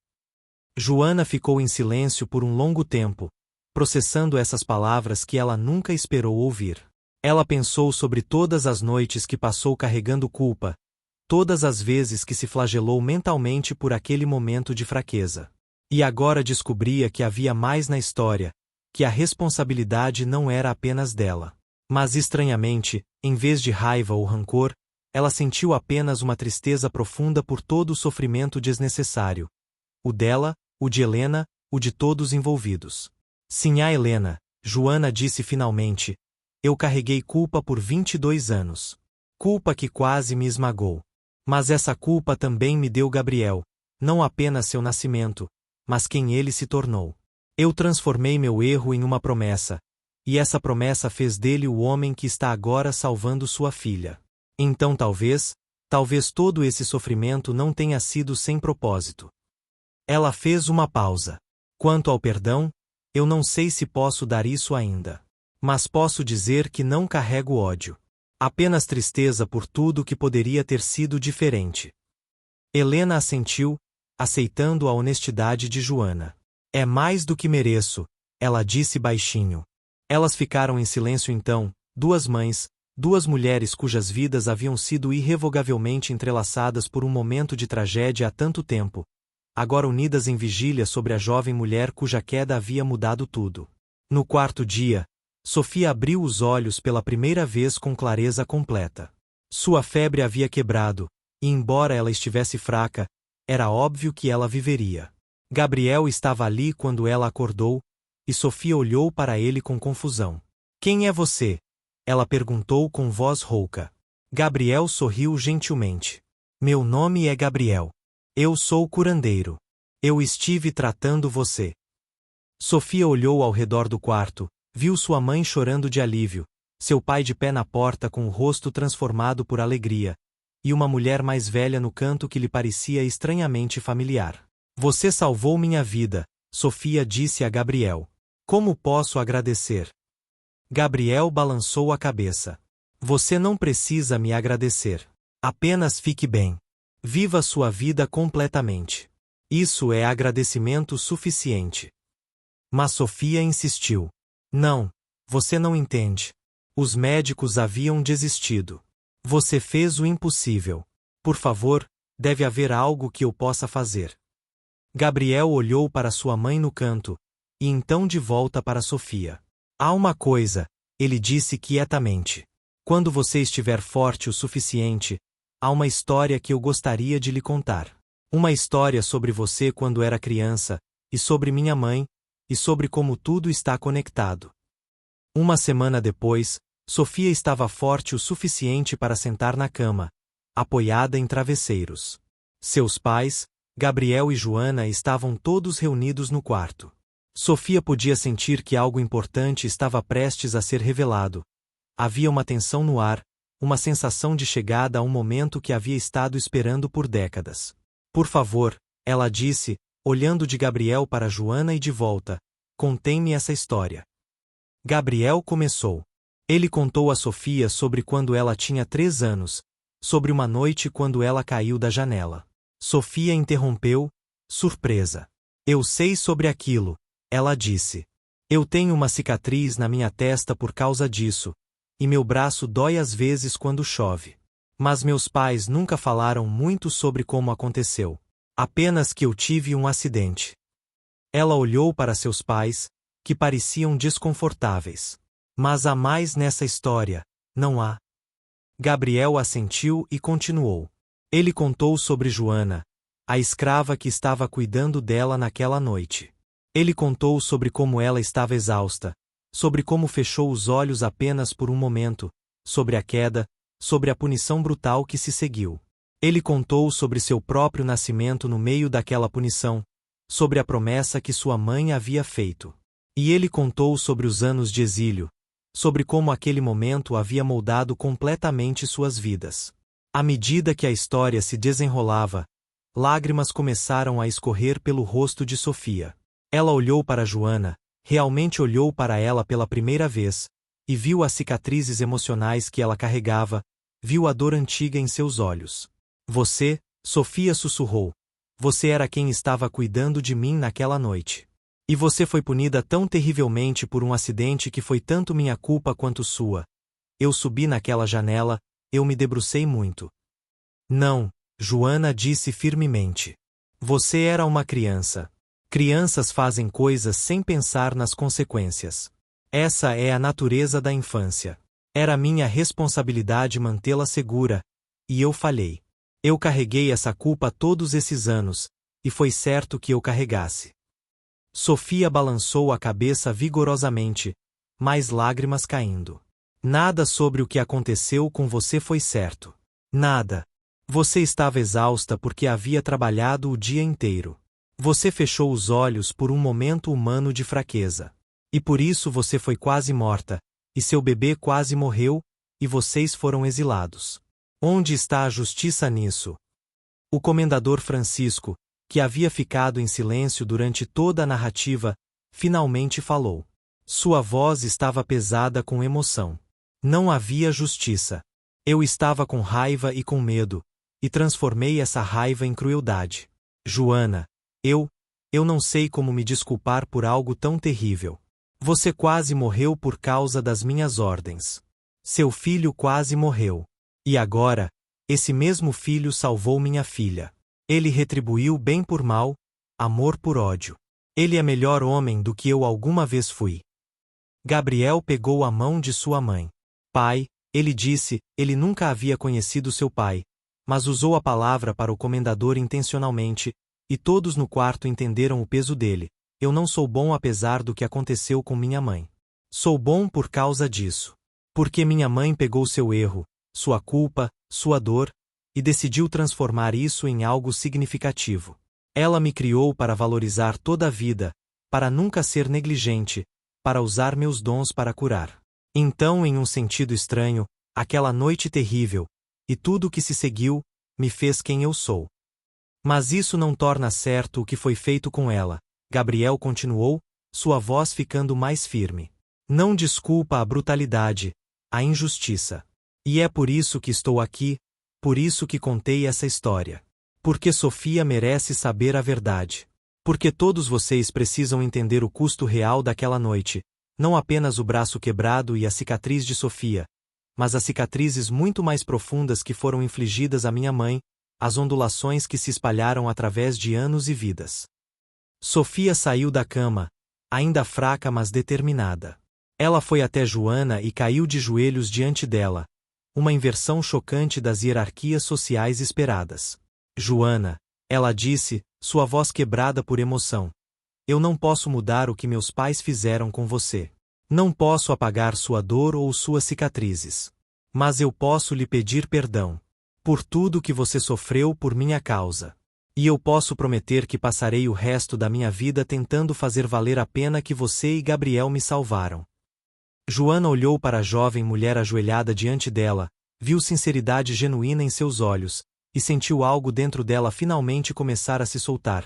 Joana ficou em silêncio por um longo tempo, processando essas palavras que ela nunca esperou ouvir. Ela pensou sobre todas as noites que passou carregando culpa, todas as vezes que se flagelou mentalmente por aquele momento de fraqueza. E agora descobria que havia mais na história, que a responsabilidade não era apenas dela. Mas estranhamente, em vez de raiva ou rancor, ela sentiu apenas uma tristeza profunda por todo o sofrimento desnecessário. O dela, o de Helena, o de todos envolvidos. Sinhá Helena, Joana disse finalmente, eu carreguei culpa por 22 anos. Culpa que quase me esmagou. Mas essa culpa também me deu Gabriel, não apenas seu nascimento, mas quem ele se tornou. Eu transformei meu erro em uma promessa, e essa promessa fez dele o homem que está agora salvando sua filha. Então talvez todo esse sofrimento não tenha sido sem propósito. Ela fez uma pausa. Quanto ao perdão, eu não sei se posso dar isso ainda. Mas posso dizer que não carrego ódio. Apenas tristeza por tudo que poderia ter sido diferente. Helena assentiu, aceitando a honestidade de Joana. É mais do que mereço, ela disse baixinho. Elas ficaram em silêncio então, duas mães, duas mulheres cujas vidas haviam sido irrevogavelmente entrelaçadas por um momento de tragédia há tanto tempo, agora unidas em vigília sobre a jovem mulher cuja queda havia mudado tudo. No quarto dia, Sofia abriu os olhos pela primeira vez com clareza completa. Sua febre havia quebrado, e embora ela estivesse fraca, era óbvio que ela viveria. Gabriel estava ali quando ela acordou, e Sofia olhou para ele com confusão. Quem é você? Ela perguntou com voz rouca. Gabriel sorriu gentilmente. Meu nome é Gabriel. Eu sou o curandeiro. Eu estive tratando você. Sofia olhou ao redor do quarto, viu sua mãe chorando de alívio, seu pai de pé na porta com o rosto transformado por alegria, e uma mulher mais velha no canto que lhe parecia estranhamente familiar. Você salvou minha vida, Sofia disse a Gabriel. Como posso agradecer? Gabriel balançou a cabeça. Você não precisa me agradecer. Apenas fique bem. Viva sua vida completamente. Isso é agradecimento suficiente. Mas Sofia insistiu. Não, você não entende. Os médicos haviam desistido. Você fez o impossível. Por favor, deve haver algo que eu possa fazer. Gabriel olhou para sua mãe no canto, e então de volta para Sofia. Há uma coisa, ele disse quietamente. Quando você estiver forte o suficiente, há uma história que eu gostaria de lhe contar. Uma história sobre você quando era criança, e sobre minha mãe, e sobre como tudo está conectado. Uma semana depois, Sofia estava forte o suficiente para sentar na cama, apoiada em travesseiros. Seus pais, Gabriel e Joana, estavam todos reunidos no quarto. Sofia podia sentir que algo importante estava prestes a ser revelado. Havia uma tensão no ar, uma sensação de chegada a um momento que havia estado esperando por décadas. Por favor, ela disse, olhando de Gabriel para Joana e de volta, contem-me essa história. Gabriel começou. Ele contou a Sofia sobre quando ela tinha 3 anos, sobre uma noite quando ela caiu da janela. Sofia interrompeu, surpresa. Eu sei sobre aquilo, ela disse. Eu tenho uma cicatriz na minha testa por causa disso, e meu braço dói às vezes quando chove. Mas meus pais nunca falaram muito sobre como aconteceu. Apenas que eu tive um acidente. Ela olhou para seus pais, que pareciam desconfortáveis. Mas há mais nessa história, não há? Gabriel assentiu e continuou. Ele contou sobre Joana, a escrava que estava cuidando dela naquela noite. Ele contou sobre como ela estava exausta, sobre como fechou os olhos apenas por um momento, sobre a queda, sobre a punição brutal que se seguiu. Ele contou sobre seu próprio nascimento no meio daquela punição, sobre a promessa que sua mãe havia feito. E ele contou sobre os anos de exílio, sobre como aquele momento havia moldado completamente suas vidas. À medida que a história se desenrolava, lágrimas começaram a escorrer pelo rosto de Sofia. Ela olhou para Joana, realmente olhou para ela pela primeira vez, e viu as cicatrizes emocionais que ela carregava, viu a dor antiga em seus olhos. Você, Sofia sussurrou. Você era quem estava cuidando de mim naquela noite. E você foi punida tão terrivelmente por um acidente que foi tanto minha culpa quanto sua. Eu subi naquela janela, eu me debrucei muito. Não, Joana disse firmemente. Você era uma criança. Crianças fazem coisas sem pensar nas consequências. Essa é a natureza da infância. Era minha responsabilidade mantê-la segura, e eu falhei. Eu carreguei essa culpa todos esses anos, e foi certo que eu carregasse. Sofia balançou a cabeça vigorosamente, mais lágrimas caindo. Nada sobre o que aconteceu com você foi certo. Nada. Você estava exausta porque havia trabalhado o dia inteiro. Você fechou os olhos por um momento humano de fraqueza. E por isso você foi quase morta, e seu bebê quase morreu, e vocês foram exilados. Onde está a justiça nisso? O comendador Francisco, que havia ficado em silêncio durante toda a narrativa, finalmente falou. Sua voz estava pesada com emoção. Não havia justiça. Eu estava com raiva e com medo, e transformei essa raiva em crueldade. Joana, eu não sei como me desculpar por algo tão terrível. Você quase morreu por causa das minhas ordens. Seu filho quase morreu. E agora, esse mesmo filho salvou minha filha. Ele retribuiu bem por mal, amor por ódio. Ele é melhor homem do que eu alguma vez fui. Gabriel pegou a mão de sua mãe. Pai, ele disse, ele nunca havia conhecido seu pai, mas usou a palavra para o comendador intencionalmente, e todos no quarto entenderam o peso dele. Eu não sou bom apesar do que aconteceu com minha mãe. Sou bom por causa disso. Porque minha mãe pegou seu erro, sua culpa, sua dor, e decidiu transformar isso em algo significativo. Ela me criou para valorizar toda a vida, para nunca ser negligente, para usar meus dons para curar. Então, em um sentido estranho, aquela noite terrível, e tudo o que se seguiu, me fez quem eu sou. Mas isso não torna certo o que foi feito com ela, Gabriel continuou, sua voz ficando mais firme. Não desculpa a brutalidade, a injustiça. E é por isso que estou aqui, por isso que contei essa história. Porque Sofia merece saber a verdade. Porque todos vocês precisam entender o custo real daquela noite, não apenas o braço quebrado e a cicatriz de Sofia, mas as cicatrizes muito mais profundas que foram infligidas à minha mãe, as ondulações que se espalharam através de anos e vidas. Sofia saiu da cama, ainda fraca mas determinada. Ela foi até Joana e caiu de joelhos diante dela, uma inversão chocante das hierarquias sociais esperadas. Joana, ela disse, sua voz quebrada por emoção. Eu não posso mudar o que meus pais fizeram com você. Não posso apagar sua dor ou suas cicatrizes. Mas eu posso lhe pedir perdão. Por tudo que você sofreu por minha causa. E eu posso prometer que passarei o resto da minha vida tentando fazer valer a pena que você e Gabriel me salvaram. Joana olhou para a jovem mulher ajoelhada diante dela, viu sinceridade genuína em seus olhos, e sentiu algo dentro dela finalmente começar a se soltar.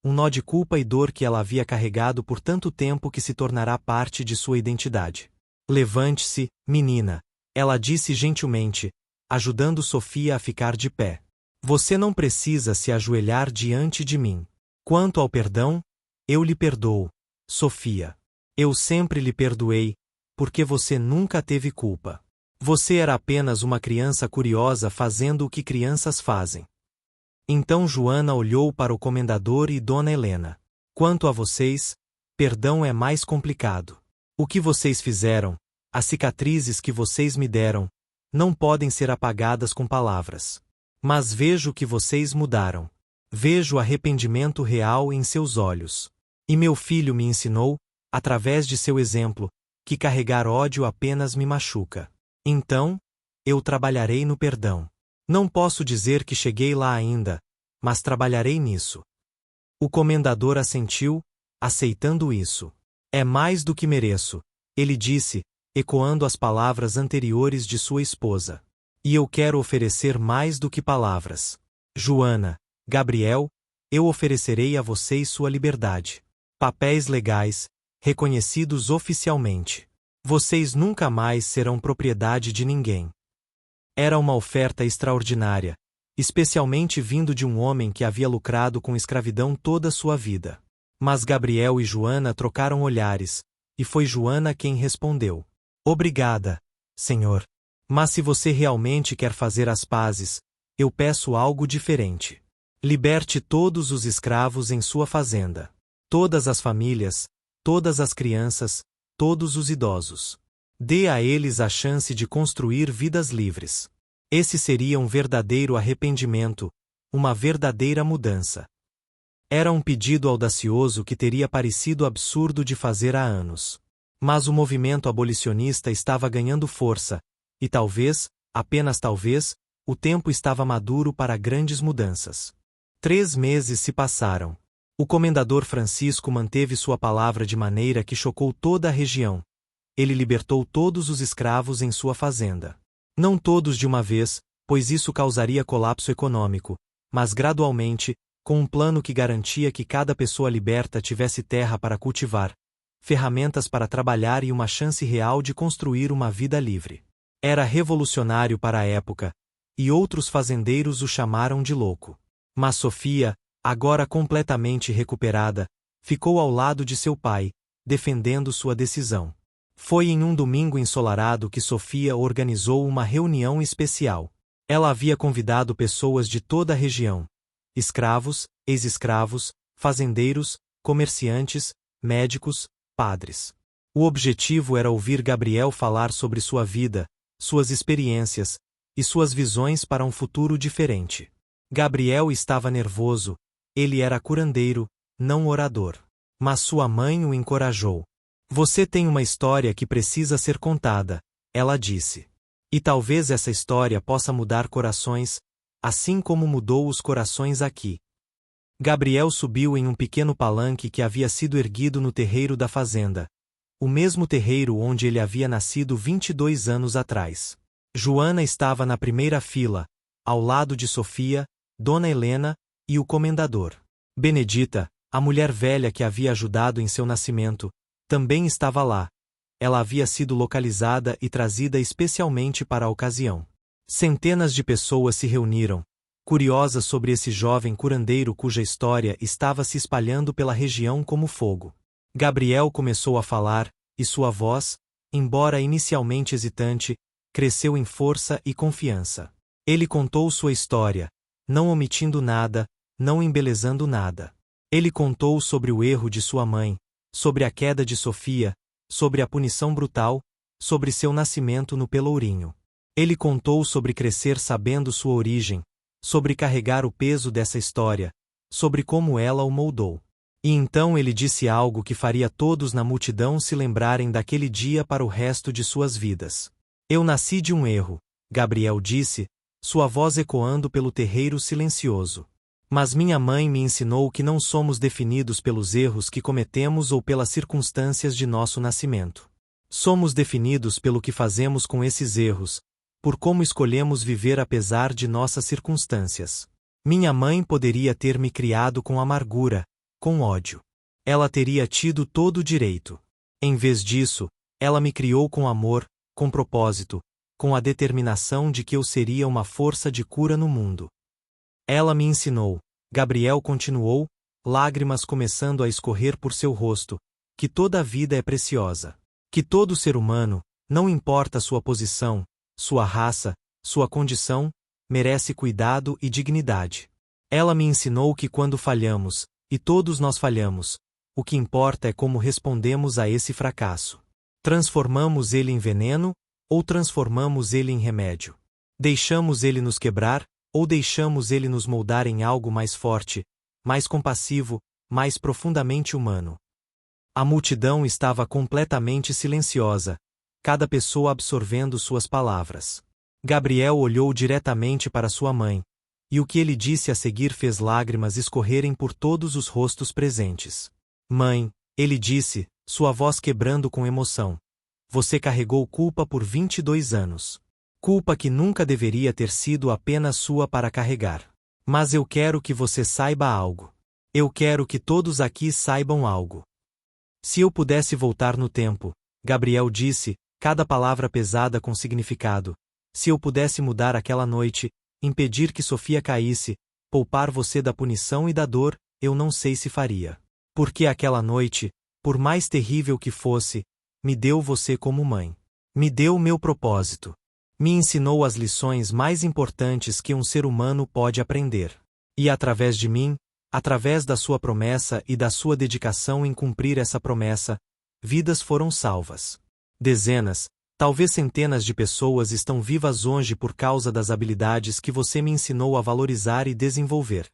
Um nó de culpa e dor que ela havia carregado por tanto tempo que se tornará parte de sua identidade. Levante-se, menina, ela disse gentilmente, ajudando Sofia a ficar de pé. Você não precisa se ajoelhar diante de mim. Quanto ao perdão, eu lhe perdoo, Sofia. Eu sempre lhe perdoei, porque você nunca teve culpa. Você era apenas uma criança curiosa fazendo o que crianças fazem. Então Joana olhou para o comendador e Dona Helena. Quanto a vocês, perdão é mais complicado. O que vocês fizeram, as cicatrizes que vocês me deram, não podem ser apagadas com palavras. Mas vejo que vocês mudaram. Vejo arrependimento real em seus olhos. E meu filho me ensinou, através de seu exemplo, que carregar ódio apenas me machuca. Então, eu trabalharei no perdão. Não posso dizer que cheguei lá ainda, mas trabalharei nisso. O comendador assentiu, aceitando isso. É mais do que mereço, ele disse, ecoando as palavras anteriores de sua esposa. E eu quero oferecer mais do que palavras. Joana, Gabriel, eu oferecerei a vocês sua liberdade. Papéis legais, reconhecidos oficialmente. Vocês nunca mais serão propriedade de ninguém. Era uma oferta extraordinária, especialmente vindo de um homem que havia lucrado com escravidão toda sua vida. Mas Gabriel e Joana trocaram olhares, e foi Joana quem respondeu. Obrigada, Senhor. Mas se você realmente quer fazer as pazes, eu peço algo diferente. Liberte todos os escravos em sua fazenda. Todas as famílias, todas as crianças, todos os idosos. Dê a eles a chance de construir vidas livres. Esse seria um verdadeiro arrependimento, uma verdadeira mudança. Era um pedido audacioso que teria parecido absurdo de fazer há anos. Mas o movimento abolicionista estava ganhando força, e talvez, apenas talvez, o tempo estava maduro para grandes mudanças. 3 meses se passaram. O comendador Francisco manteve sua palavra de maneira que chocou toda a região. Ele libertou todos os escravos em sua fazenda. Não todos de uma vez, pois isso causaria colapso econômico, mas gradualmente, com um plano que garantia que cada pessoa liberta tivesse terra para cultivar, ferramentas para trabalhar e uma chance real de construir uma vida livre. Era revolucionário para a época, e outros fazendeiros o chamaram de louco. Mas Sofia, agora completamente recuperada, ficou ao lado de seu pai, defendendo sua decisão. Foi em um domingo ensolarado que Sofia organizou uma reunião especial. Ela havia convidado pessoas de toda a região: escravos, ex-escravos, fazendeiros, comerciantes, médicos, padres. O objetivo era ouvir Gabriel falar sobre sua vida, suas experiências e suas visões para um futuro diferente. Gabriel estava nervoso, ele era curandeiro, não orador. Mas sua mãe o encorajou. Você tem uma história que precisa ser contada, ela disse. E talvez essa história possa mudar corações, assim como mudou os corações aqui. Gabriel subiu em um pequeno palanque que havia sido erguido no terreiro da fazenda, o mesmo terreiro onde ele havia nascido 22 anos atrás. Joana estava na primeira fila, ao lado de Sofia, Dona Helena e o comendador. Benedita, a mulher velha que havia ajudado em seu nascimento, também estava lá. Ela havia sido localizada e trazida especialmente para a ocasião. Centenas de pessoas se reuniram, curiosas sobre esse jovem curandeiro cuja história estava se espalhando pela região como fogo. Gabriel começou a falar, e sua voz, embora inicialmente hesitante, cresceu em força e confiança. Ele contou sua história, não omitindo nada, não embelezando nada. Ele contou sobre o erro de sua mãe, sobre a queda de Sofia, sobre a punição brutal, sobre seu nascimento no Pelourinho. Ele contou sobre crescer sabendo sua origem, sobre carregar o peso dessa história, sobre como ela o moldou. E então ele disse algo que faria todos na multidão se lembrarem daquele dia para o resto de suas vidas. Eu nasci de um erro, Gabriel disse, sua voz ecoando pelo terreiro silencioso. Mas minha mãe me ensinou que não somos definidos pelos erros que cometemos ou pelas circunstâncias de nosso nascimento. Somos definidos pelo que fazemos com esses erros, por como escolhemos viver apesar de nossas circunstâncias. Minha mãe poderia ter me criado com amargura, com ódio. Ela teria tido todo o direito. Em vez disso, ela me criou com amor, com propósito, com a determinação de que eu seria uma força de cura no mundo. Ela me ensinou, Gabriel continuou, lágrimas começando a escorrer por seu rosto, que toda a vida é preciosa. Que todo ser humano, não importa sua posição, sua raça, sua condição, merece cuidado e dignidade. Ela me ensinou que quando falhamos, e todos nós falhamos, o que importa é como respondemos a esse fracasso. Transformamos ele em veneno, ou transformamos ele em remédio? Deixamos ele nos quebrar, ou deixamos ele nos moldar em algo mais forte, mais compassivo, mais profundamente humano? A multidão estava completamente silenciosa, cada pessoa absorvendo suas palavras. Gabriel olhou diretamente para sua mãe, e o que ele disse a seguir fez lágrimas escorrerem por todos os rostos presentes. Mãe, ele disse, sua voz quebrando com emoção, você carregou culpa por 22 anos. Culpa que nunca deveria ter sido apenas sua para carregar. Mas eu quero que você saiba algo. Eu quero que todos aqui saibam algo. Se eu pudesse voltar no tempo, Gabriel disse, cada palavra pesada com significado. Se eu pudesse mudar aquela noite, impedir que Sofia caísse, poupar você da punição e da dor, eu não sei se faria. Porque aquela noite, por mais terrível que fosse, me deu você como mãe. Me deu meu propósito. Me ensinou as lições mais importantes que um ser humano pode aprender. E através de mim, através da sua promessa e da sua dedicação em cumprir essa promessa, vidas foram salvas. Dezenas, talvez centenas de pessoas estão vivas hoje por causa das habilidades que você me ensinou a valorizar e desenvolver.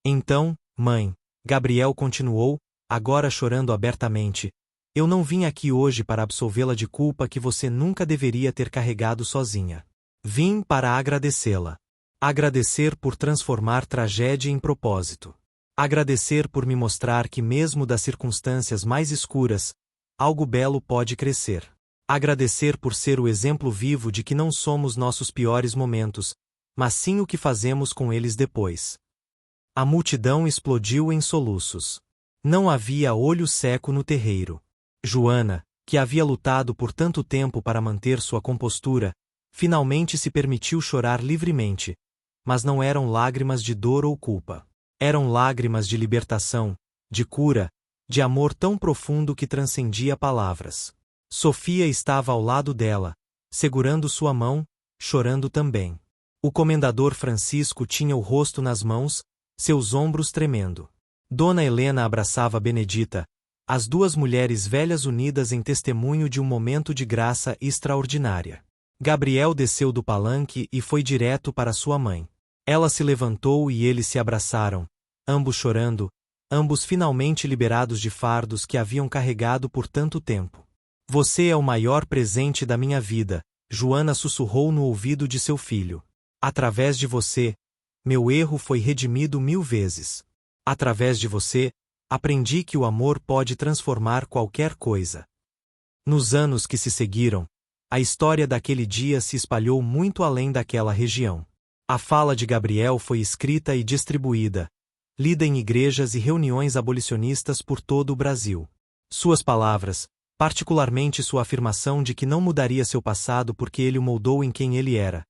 Então, mãe, Gabriel continuou, agora chorando abertamente, eu não vim aqui hoje para absolvê-la de culpa que você nunca deveria ter carregado sozinha. Vim para agradecê-la. Agradecer por transformar tragédia em propósito. Agradecer por me mostrar que mesmo das circunstâncias mais escuras, algo belo pode crescer. Agradecer por ser o exemplo vivo de que não somos nossos piores momentos, mas sim o que fazemos com eles depois. A multidão explodiu em soluços. Não havia olho seco no terreiro. Joana, que havia lutado por tanto tempo para manter sua compostura, finalmente se permitiu chorar livremente, mas não eram lágrimas de dor ou culpa. Eram lágrimas de libertação, de cura, de amor tão profundo que transcendia palavras. Sofia estava ao lado dela, segurando sua mão, chorando também. O comendador Francisco tinha o rosto nas mãos, seus ombros tremendo. Dona Helena abraçava Benedita, as duas mulheres velhas unidas em testemunho de um momento de graça extraordinária. Gabriel desceu do palanque e foi direto para sua mãe. Ela se levantou e eles se abraçaram, ambos chorando, ambos finalmente liberados de fardos que haviam carregado por tanto tempo. Você é o maior presente da minha vida, Joana sussurrou no ouvido de seu filho. Através de você, meu erro foi redimido 1000 vezes. Através de você, aprendi que o amor pode transformar qualquer coisa. Nos anos que se seguiram, a história daquele dia se espalhou muito além daquela região. A fala de Gabriel foi escrita e distribuída, lida em igrejas e reuniões abolicionistas por todo o Brasil. Suas palavras, particularmente sua afirmação de que não mudaria seu passado porque ele o moldou em quem ele era,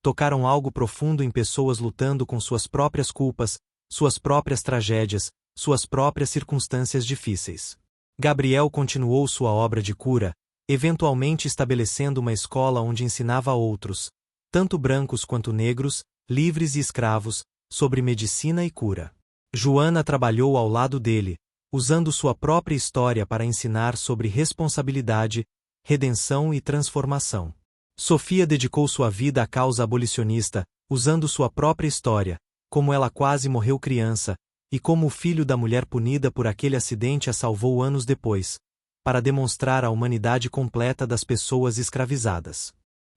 tocaram algo profundo em pessoas lutando com suas próprias culpas, suas próprias tragédias, suas próprias circunstâncias difíceis. Gabriel continuou sua obra de cura, eventualmente estabelecendo uma escola onde ensinava a outros, tanto brancos quanto negros, livres e escravos, sobre medicina e cura. Joana trabalhou ao lado dele, usando sua própria história para ensinar sobre responsabilidade, redenção e transformação. Sofia dedicou sua vida à causa abolicionista, usando sua própria história, como ela quase morreu criança, e como o filho da mulher punida por aquele acidente a salvou anos depois, para demonstrar a humanidade completa das pessoas escravizadas.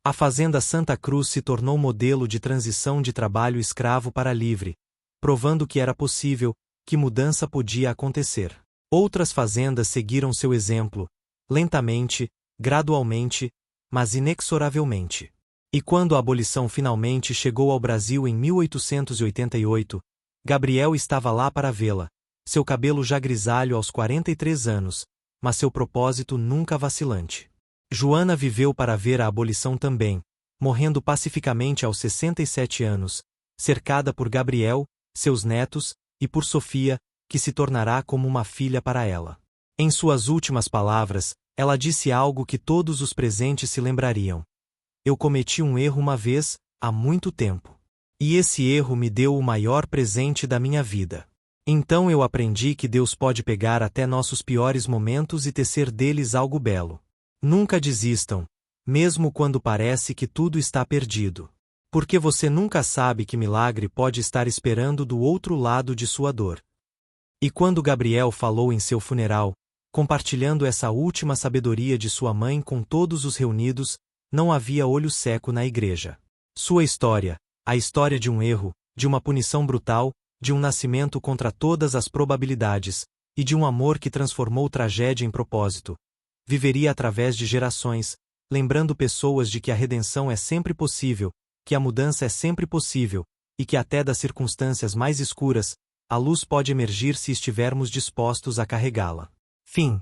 A Fazenda Santa Cruz se tornou modelo de transição de trabalho escravo para livre, provando que era possível, que mudança podia acontecer. Outras fazendas seguiram seu exemplo, lentamente, gradualmente, mas inexoravelmente. E quando a abolição finalmente chegou ao Brasil em 1888, Gabriel estava lá para vê-la, seu cabelo já grisalho aos 43 anos, mas seu propósito nunca vacilante. Joana viveu para ver a abolição também, morrendo pacificamente aos 67 anos, cercada por Gabriel, seus netos, e por Sofia, que se tornará como uma filha para ela. Em suas últimas palavras, ela disse algo que todos os presentes se lembrariam. Eu cometi um erro uma vez, há muito tempo. E esse erro me deu o maior presente da minha vida. Então eu aprendi que Deus pode pegar até nossos piores momentos e tecer deles algo belo. Nunca desistam, mesmo quando parece que tudo está perdido. Porque você nunca sabe que milagre pode estar esperando do outro lado de sua dor. E quando Gabriel falou em seu funeral, compartilhando essa última sabedoria de sua mãe com todos os reunidos, não havia olho seco na igreja. Sua história, a história de um erro, de uma punição brutal, de um nascimento contra todas as probabilidades, e de um amor que transformou tragédia em propósito, viveria através de gerações, lembrando pessoas de que a redenção é sempre possível, que a mudança é sempre possível, e que até das circunstâncias mais escuras, a luz pode emergir se estivermos dispostos a carregá-la. Fim.